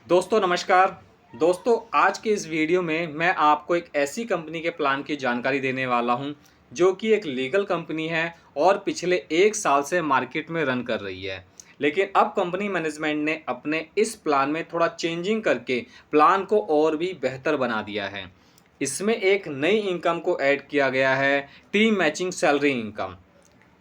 दोस्तों नमस्कार। दोस्तों आज के इस वीडियो में मैं आपको एक ऐसी कंपनी के प्लान की जानकारी देने वाला हूं जो कि एक लीगल कंपनी है और पिछले 1 साल से मार्केट में रन कर रही है। लेकिन अब कंपनी मैनेजमेंट ने अपने इस प्लान में थोड़ा चेंजिंग करके प्लान को और भी बेहतर बना दिया है। इसमें एक नई इनकम को ऐड किया गया है, टीम मैचिंग सैलरी इनकम।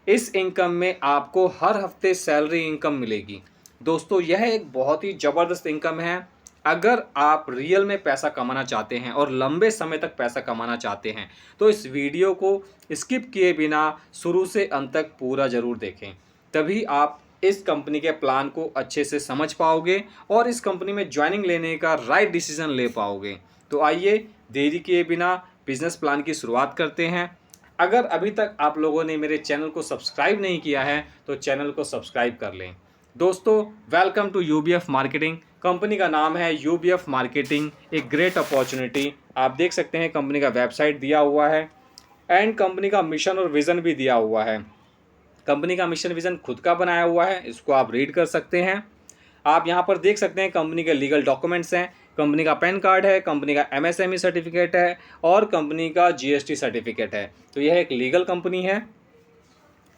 इस इनकम में आपको हर हफ्ते सैलरी इनकम मिलेगी। दोस्तों यह एक बहुत ही ज़बरदस्त इनकम है। अगर आप रियल में पैसा कमाना चाहते हैं और लंबे समय तक पैसा कमाना चाहते हैं तो इस वीडियो को स्किप किए बिना शुरू से अंत तक पूरा ज़रूर देखें। तभी आप इस कंपनी के प्लान को अच्छे से समझ पाओगे और इस कंपनी में ज्वाइनिंग लेने का राइट डिसीजन ले पाओगे। तो आइए देरी किए बिना बिजनेस प्लान की शुरुआत करते हैं। अगर अभी तक आप लोगों ने मेरे चैनल को सब्सक्राइब नहीं किया है तो चैनल को सब्सक्राइब कर लें। दोस्तों वेलकम टू यूबीएफ मार्केटिंग। कंपनी का नाम है यूबीएफ मार्केटिंग, एक ग्रेट अपॉर्चुनिटी। आप देख सकते हैं कंपनी का वेबसाइट दिया हुआ है एंड कंपनी का मिशन और विज़न भी दिया हुआ है। कंपनी का मिशन विज़न खुद का बनाया हुआ है, इसको आप रीड कर सकते हैं। आप यहाँ पर देख सकते हैं कंपनी के लीगल डॉक्यूमेंट्स हैं, कंपनी का पैन कार्ड है, कंपनी का एमएसएमई सर्टिफिकेट है और कंपनी का जीएसटी सर्टिफिकेट है। तो यह एक लीगल कंपनी है।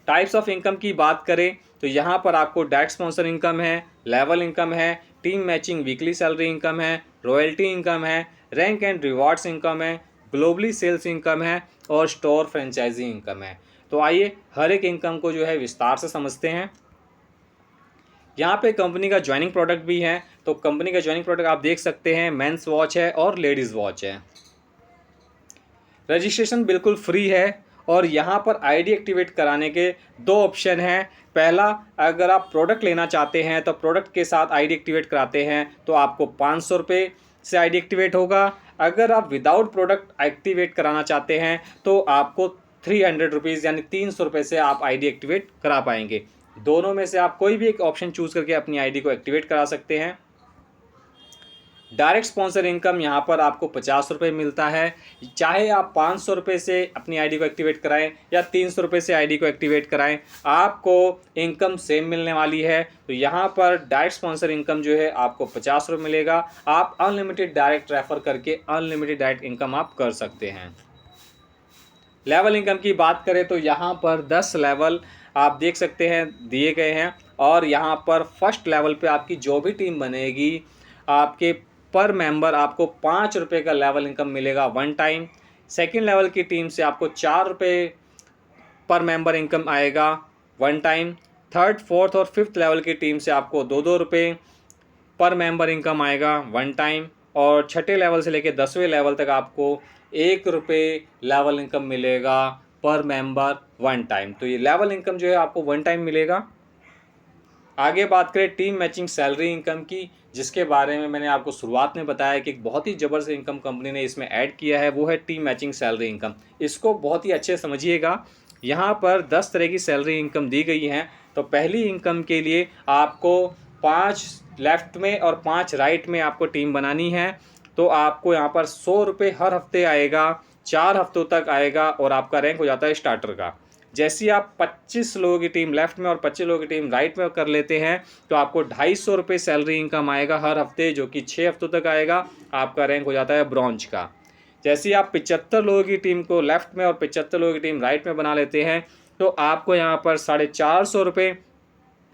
टाइप्स ऑफ इनकम की बात करें तो यहाँ पर आपको डायरेक्ट स्पॉन्सर इनकम है, लेवल इनकम है, team matching weekly salary income है, रॉयल्टी इनकम है, रैंक एंड रिवॉर्ड्स इनकम है, ग्लोबली सेल्स इनकम है और स्टोर फ्रेंचाइजी इनकम है। तो आइए हर एक इनकम को जो है विस्तार से समझते हैं। यहाँ पे कंपनी का ज्वाइनिंग प्रोडक्ट भी है। तो कंपनी का ज्वाइनिंग प्रोडक्ट आप देख सकते हैं, मेंस वॉच है और लेडीज़ वॉच है। रजिस्ट्रेशन बिल्कुल फ्री है और यहाँ पर आईडी एक्टिवेट कराने के 2 ऑप्शन हैं। पहला, अगर आप प्रोडक्ट लेना चाहते हैं तो प्रोडक्ट के साथ आईडी एक्टिवेट कराते हैं तो आपको 500 रुपये से आईडी एक्टिवेट होगा। अगर आप विदाउट प्रोडक्ट एक्टिवेट कराना चाहते हैं तो आपको 300 रुपीज़ यानी 300 रुपये से आप आईडी एक्टिवेट करा पाएंगे। दोनों में से आप कोई भी एक ऑप्शन चूज़ करके अपनी आईडी को एक्टिवेट करा सकते हैं। डायरेक्ट स्पॉन्सर इनकम यहाँ पर आपको 50 रुपये मिलता है। चाहे आप 500 रुपये से अपनी आईडी को एक्टिवेट कराएं या 300 रुपये से आईडी को एक्टिवेट कराएं, आपको इनकम सेम मिलने वाली है। तो यहाँ पर डायरेक्ट स्पॉन्सर इनकम जो है आपको 50 रुपये मिलेगा। आप अनलिमिटेड डायरेक्ट रेफर करके अनलिमिटेड डायरेक्ट इनकम आप कर सकते हैं। लेवल इनकम की बात करें तो यहाँ पर 10 लेवल आप देख सकते हैं दिए गए हैं और यहाँ पर फर्स्ट लेवल पे आपकी जो भी टीम बनेगी आपके पर मेंबर आपको 5 रुपये का लेवल इनकम मिलेगा वन टाइम। सेकंड लेवल की टीम से आपको 4 रुपये पर मेंबर इनकम आएगा वन टाइम। थर्ड, फोर्थ और फिफ्थ लेवल की टीम से आपको 2-2 रुपये पर मेंबर इनकम आएगा वन टाइम। और छठे लेवल से लेकर 10वें लेवल तक आपको 1 रुपये लेवल इनकम मिलेगा पर मेंबर वन टाइम। तो ये लेवल इनकम जो है आपको वन टाइम मिलेगा। आगे बात करें टीम मैचिंग सैलरी इनकम की, जिसके बारे में मैंने आपको शुरुआत में बताया कि एक बहुत ही ज़बरदस्त इनकम कंपनी ने इसमें ऐड किया है, वो है टीम मैचिंग सैलरी इनकम। इसको बहुत ही अच्छे समझिएगा। यहाँ पर 10 तरह की सैलरी इनकम दी गई हैं। तो पहली इनकम के लिए आपको 5 लेफ़्ट में और 5 राइट में आपको टीम बनानी है। तो आपको यहाँ पर 100 रुपये हर हफ्ते आएगा, 4 हफ्तों तक आएगा और आपका रैंक हो जाता है स्टार्टर का। जैसे ही आप 25 लोगों की टीम लेफ़्ट में और 25 लोगों की टीम राइट में कर लेते हैं तो आपको 250 रुपये सैलरी इनकम आएगा हर हफ्ते, जो कि 6 हफ्तों तक आएगा। आपका रैंक हो जाता है ब्रॉन्ज का। जैसे ही आप 75 लोगों की टीम को लेफ़्ट में और 75 लोगों की टीम राइट में बना लेते हैं तो आपको यहाँ पर 450 रुपये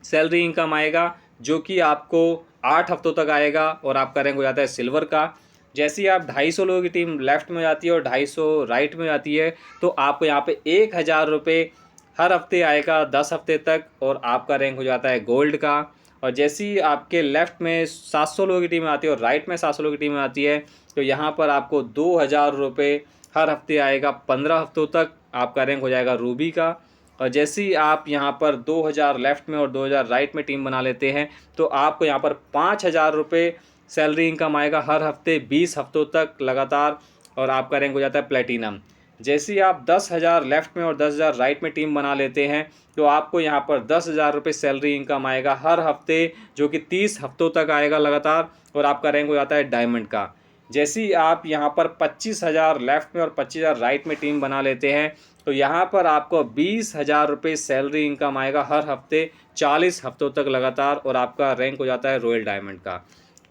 सैलरी इनकम आएगा, जो कि आपको 8 हफ्तों तक आएगा और आपका रैंक हो जाता है सिल्वर का। जैसे ही आप 250 लोगों की टीम लेफ़्ट में जाती है और 250 राइट में जाती है तो आपको यहाँ पे 1000 रुपये हर हफ्ते आएगा 10 हफ्ते तक और आपका रैंक हो जाता है गोल्ड का। और जैसे ही आपके लेफ़्ट में 700 लोगों की टीम आती है और राइट में 700 लोगों की टीम आती है तो यहाँ पर आपको 2000 रुपये हर हफ्ते आएगा 15 हफ्तों तक, आपका रैंक हो जाएगा रूबी का। और जैसे ही आप यहाँ पर 2000 लेफ़्ट में और 2000 राइट में टीम बना लेते हैं तो आपको यहाँ पर 5000 रुपये सैलरी इनकम आएगा हर हफ्ते 20 हफ्तों तक लगातार और आपका रैंक हो जाता है प्लेटिनम। जैसे ही आप 10,000 लेफ़्ट में और 10,000 राइट में टीम बना लेते हैं तो आपको यहाँ पर 10,000 रुपये सैलरी इनकम आएगा हर हफ्ते, जो कि 30 हफ्तों तक आएगा लगातार और आपका रैंक हो जाता है डायमंड का। जैसे ही आप यहाँ पर 25,000 लेफ़्ट में और 25,000 राइट में टीम बना लेते हैं तो यहाँ पर आपको 20,000 रुपये सैलरी इनकम आएगा हर हफ्ते 40 हफ्तों तक लगातार और आपका रैंक हो जाता है रॉयल डायमंड का।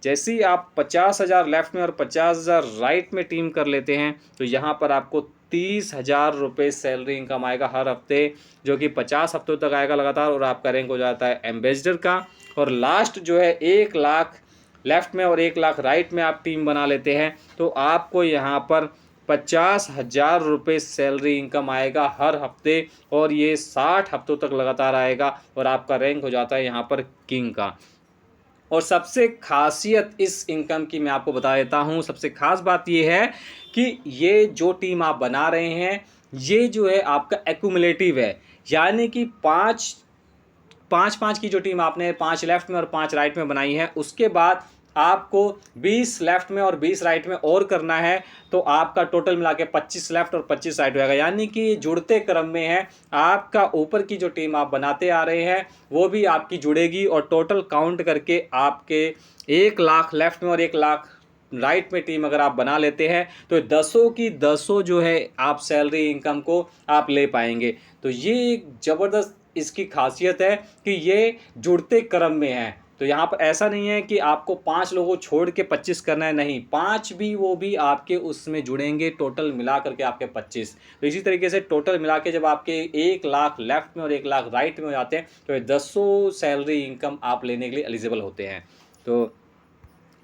जैसे ही आप 50,000 लेफ्ट में और 50,000 राइट में टीम कर लेते हैं तो यहाँ पर आपको 30,000 रुपये सैलरी इनकम आएगा हर हफ्ते, जो कि 50 हफ्तों तक आएगा लगातार, और आपका रैंक हो जाता है एम्बेसडर का। और लास्ट जो है 1 लाख लेफ्ट में और 1 लाख राइट में आप टीम बना लेते हैं तो आपको यहाँ पर 50,000 रुपये सैलरी इनकम आएगा हर हफ्ते, और ये 60 हफ्तों तक लगातार आएगा, और आपका रैंक हो जाता है यहाँ पर किंग का। और सबसे खासियत इस इनकम की मैं आपको बता देता हूँ, सबसे खास बात ये है कि ये जो टीम आप बना रहे हैं ये जो है आपका एक्यूमुलेटिव है, यानी कि पाँच पाँच की जो टीम आपने 5 लेफ्ट में और 5 राइट में बनाई है, उसके बाद आपको 20 लेफ्ट में और 20 राइट में और करना है, तो आपका टोटल मिला के 25 लेफ्ट और 25 राइट होगा, यानी कि जुड़ते क्रम में है। आपका ऊपर की जो टीम आप बनाते आ रहे हैं वो भी आपकी जुड़ेगी, और टोटल काउंट करके आपके 1 लाख लेफ्ट में और 1 लाख राइट में टीम अगर आप बना लेते हैं तो 10 की 10 जो है आप सैलरी इनकम को आप ले पाएंगे। तो ये एक ज़बरदस्त इसकी खासियत है कि ये जुड़ते क्रम में है। तो यहाँ पर ऐसा नहीं है कि आपको 5 लोगों छोड़ के 25 करना है, नहीं, 5 भी वो भी आपके उसमें जुड़ेंगे, टोटल मिला करके आपके 25। तो इसी तरीके से टोटल मिला के जब आपके 1 लाख लेफ्ट में और 1 लाख राइट में हो जाते हैं तो ये 10 सैलरी इनकम आप लेने के लिए एलिजिबल होते हैं। तो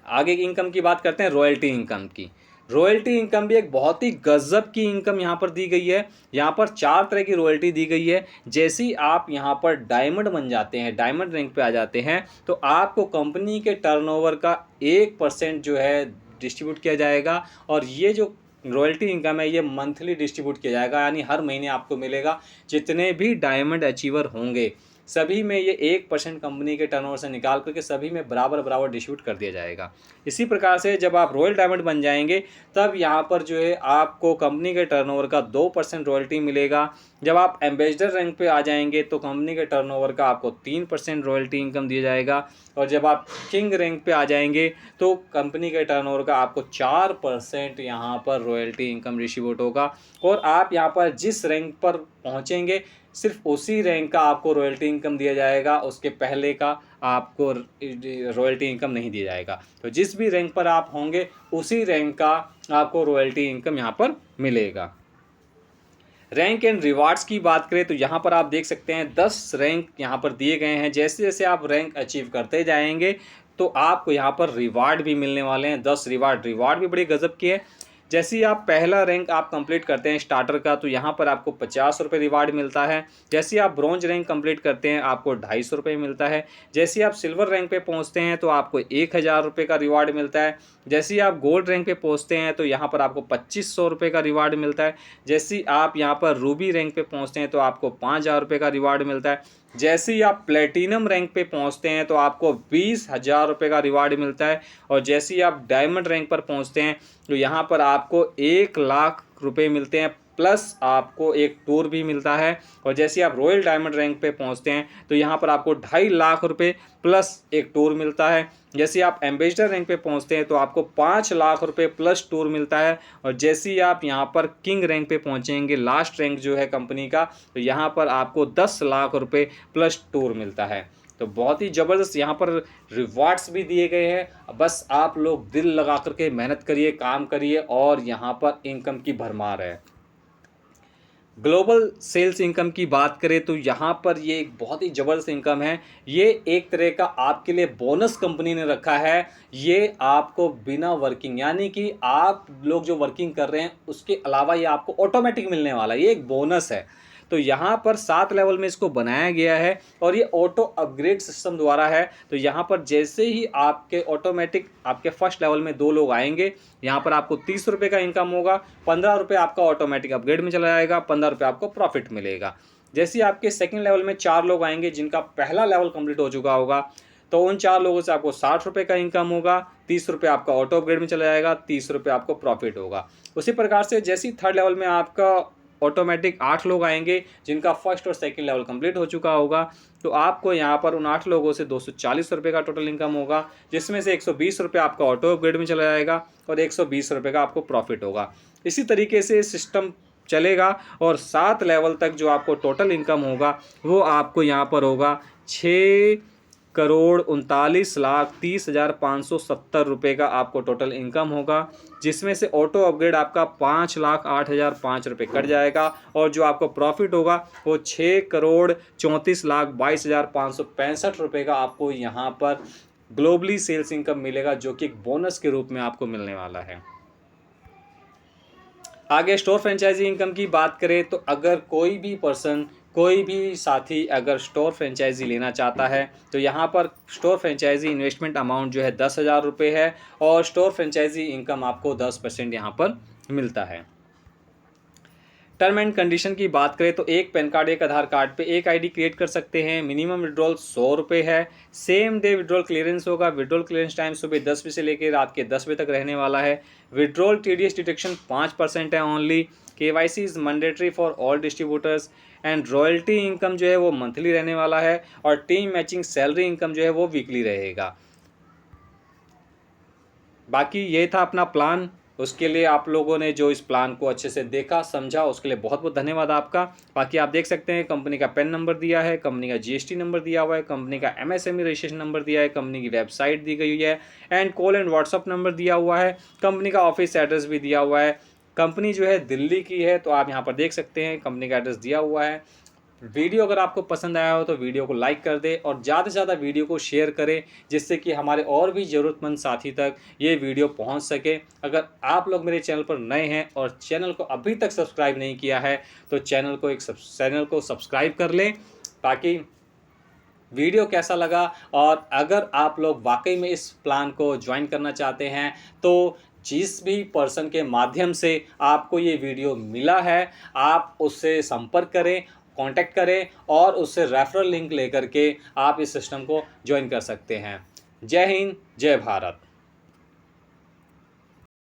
आगे की इनकम की बात करते हैं, रॉयल्टी इनकम की। रॉयल्टी इनकम भी एक बहुत ही गजब की इनकम यहाँ पर दी गई है। यहाँ पर 4 तरह की रॉयल्टी दी गई है। जैसे ही आप यहाँ पर डायमंड बन जाते हैं, डायमंड रैंक पे आ जाते हैं, तो आपको कंपनी के टर्नओवर का 1% जो है डिस्ट्रीब्यूट किया जाएगा, और ये जो रॉयल्टी इनकम है ये मंथली डिस्ट्रीब्यूट किया जाएगा, यानी हर महीने आपको मिलेगा। जितने भी डायमंड अचीवर होंगे सभी में ये 1% कंपनी के टर्नओवर से निकाल करके सभी में बराबर बराबर डिस्ट्रीब्यूट कर दिया जाएगा। इसी प्रकार से जब आप रॉयल डायमंड बन जाएंगे तब यहाँ पर जो है आपको कंपनी के टर्नओवर का 2% रॉयल्टी मिलेगा। जब आप एम्बेसडर रैंक पे आ जाएंगे तो कंपनी के टर्नओवर का आपको 3% रॉयल्टी इनकम दिया जाएगा, और जब आप किंग रैंक पे आ जाएंगे तो कंपनी के टर्नओवर का आपको 4% यहाँ पर रॉयल्टी इनकम डिस्ट्रीब्यूट होगा। और आप यहाँ पर जिस रैंक पर पहुँचेंगे सिर्फ उसी रैंक का आपको रॉयल्टी इनकम दिया जाएगा, उसके पहले का आपको रॉयल्टी इनकम नहीं दिया जाएगा। तो जिस भी रैंक पर आप होंगे उसी रैंक का आपको रॉयल्टी इनकम यहाँ पर मिलेगा। रैंक एंड रिवार्ड्स की बात करें तो यहाँ पर आप देख सकते हैं 10 रैंक यहाँ पर दिए गए हैं। जैसे जैसे आप रैंक अचीव करते जाएंगे तो आपको यहाँ पर रिवार्ड भी मिलने वाले हैं। 10 रिवार्ड भी बड़ी गजब की है। जैसे ही आप पहला रैंक आप कंप्लीट करते हैं स्टार्टर का तो यहाँ पर आपको 50 रुपये रिवार्ड मिलता है। जैसे ही आप ब्रॉन्ज रैंक कंप्लीट करते हैं आपको 250 रुपये मिलता है। जैसे ही आप सिल्वर रैंक पे पहुँचते हैं तो आपको 1000 रुपये का रिवार्ड मिलता है। जैसे ही आप गोल्ड रैंक पे पहुँचते हैं तो यहाँ पर आपको 2500 रुपये का रिवार्ड मिलता है। जैसे ही आप यहाँ पर रूबी रैंक पे पहुँचते हैं तो आपको 5000 रुपये का रिवार्ड मिलता है। जैसे ही आप प्लेटिनम रैंक पे पहुंचते हैं तो आपको 20,000 रुपये का रिवार्ड मिलता है। और जैसे ही आप डायमंड रैंक पर पहुंचते हैं तो यहाँ पर आपको 1 लाख रुपये मिलते हैं, प्लस आपको एक टूर भी मिलता है। और जैसे ही आप रॉयल डायमंड रैंक पे पहुंचते हैं तो यहाँ पर आपको 2.5 लाख रुपये प्लस एक टूर मिलता है। जैसे ही आप एम्बेसडर रैंक पे पहुंचते हैं तो आपको 5 लाख रुपये प्लस टूर मिलता है। और जैसे ही आप यहाँ पर किंग रैंक पे पहुंचेंगे, लास्ट रैंक जो है कंपनी का, तो यहाँ पर आपको 10 लाख रुपये प्लस टूर मिलता है। तो बहुत ही ज़बरदस्त यहाँ पर रिवार्ड्स भी दिए गए हैं। बस आप लोग दिल लगा करके मेहनत करिए, काम करिए, और यहाँ पर इनकम की भरमार है। ग्लोबल सेल्स इनकम की बात करें तो यहाँ पर ये एक बहुत ही ज़बरदस्त इनकम है। ये एक तरह का आपके लिए बोनस कंपनी ने रखा है। ये आपको बिना वर्किंग, यानी कि आप लोग जो वर्किंग कर रहे हैं उसके अलावा ये आपको ऑटोमेटिक मिलने वाला है। ये एक बोनस है। तो यहाँ पर 7 लेवल में इसको बनाया गया है और ये ऑटो अपग्रेड सिस्टम द्वारा है। तो यहाँ पर जैसे ही आपके ऑटोमेटिक आपके फर्स्ट लेवल में 2 लोग आएंगे, यहाँ पर आपको 30 रुपये का इनकम होगा, 15 रुपये आपका ऑटोमेटिक अपग्रेड में चला जाएगा, 15 रुपये आपको प्रॉफिट मिलेगा। जैसे ही आपके सेकंड लेवल में 4 लोग आएंगे जिनका पहला लेवल कंप्लीट हो चुका होगा, तो उन 4 लोगों से आपको 60 रुपये का इनकम होगा, 30 रुपये आपका ऑटो अपग्रेड में चला जाएगा, 30 रुपये आपको प्रॉफिट होगा। उसी प्रकार से जैसे ही थर्ड लेवल में आपका ऑटोमेटिक 8 लोग आएंगे जिनका फर्स्ट और सेकंड लेवल कंप्लीट हो चुका होगा, तो आपको यहाँ पर उन 8 लोगों से 240 रुपये का टोटल इनकम होगा, जिसमें से 120 रुपये आपका ऑटो अपग्रेड में चला जाएगा और 120 रुपये का आपको प्रॉफिट होगा। इसी तरीके से सिस्टम चलेगा और 7 लेवल तक जो आपको टोटल इनकम होगा वो आपको यहाँ पर होगा 1,39,30,570 रुपये का आपको टोटल इनकम होगा, जिसमें से ऑटो अपग्रेड आपका 5,08,005 रुपये कट जाएगा और जो आपको प्रॉफिट होगा वो 6,34,22,565 रुपये का आपको यहाँ पर ग्लोबली सेल्स इनकम मिलेगा, जो कि एक बोनस के रूप में आपको मिलने वाला है। आगे स्टोर फ्रेंचाइजी इनकम की बात करें तो अगर कोई भी पर्सन, कोई भी साथी अगर स्टोर फ्रेंचाइजी लेना चाहता है तो यहाँ पर स्टोर फ्रेंचाइजी इन्वेस्टमेंट अमाउंट जो है 10,000 रुपये है और स्टोर फ्रेंचाइजी इनकम आपको 10% यहाँ पर मिलता है। टर्म एंड कंडीशन की बात करें तो एक पैन कार्ड, एक आधार कार्ड पे एक आईडी क्रिएट कर सकते हैं। मिनिमम विड्रॉल 100 रुपये है। सेम डे विड्रॉल क्लियरेंस होगा। विड्रॉल क्लियरेंस टाइम सुबह 10 बजे से लेकर रात के 10 बजे तक रहने वाला है। विड्रॉल TDS डिडक्शन 5% है only. KYC is mandatory for all distributors and royalty income जो है वो मंथली रहने वाला है और टीम मैचिंग सैलरी इनकम जो है वो वीकली रहेगा। बाकी ये था अपना प्लान। उसके लिए आप लोगों ने जो इस प्लान को अच्छे से देखा, समझा, उसके लिए बहुत बहुत धन्यवाद आपका। बाकी आप देख सकते हैं कंपनी का पैन नंबर दिया है, कंपनी का GST नंबर दिया हुआ है, कंपनी का MSME रजिस्ट्रेशन नंबर दिया है, कंपनी की वेबसाइट दी गई है and call and WhatsApp number दिया हुआ है। कंपनी का ऑफिस एड्रेस भी दिया हुआ है। कंपनी जो है दिल्ली की है, तो आप यहाँ पर देख सकते हैं कंपनी का एड्रेस दिया हुआ है। वीडियो अगर आपको पसंद आया हो तो वीडियो को लाइक कर दें और ज़्यादा से ज़्यादा वीडियो को शेयर करें, जिससे कि हमारे और भी ज़रूरतमंद साथी तक ये वीडियो पहुंच सके। अगर आप लोग मेरे चैनल पर नए हैं और चैनल को अभी तक सब्सक्राइब नहीं किया है तो चैनल को सब्सक्राइब कर लें। ताकि वीडियो कैसा लगा और अगर आप लोग वाकई में इस प्लान को ज्वाइन करना चाहते हैं तो जिस भी पर्सन के माध्यम से आपको ये वीडियो मिला है आप उससे संपर्क करें, कांटेक्ट करें और उससे रेफरल लिंक लेकर के आप इस सिस्टम को ज्वाइन कर सकते हैं। जय हिंद, जय भारत।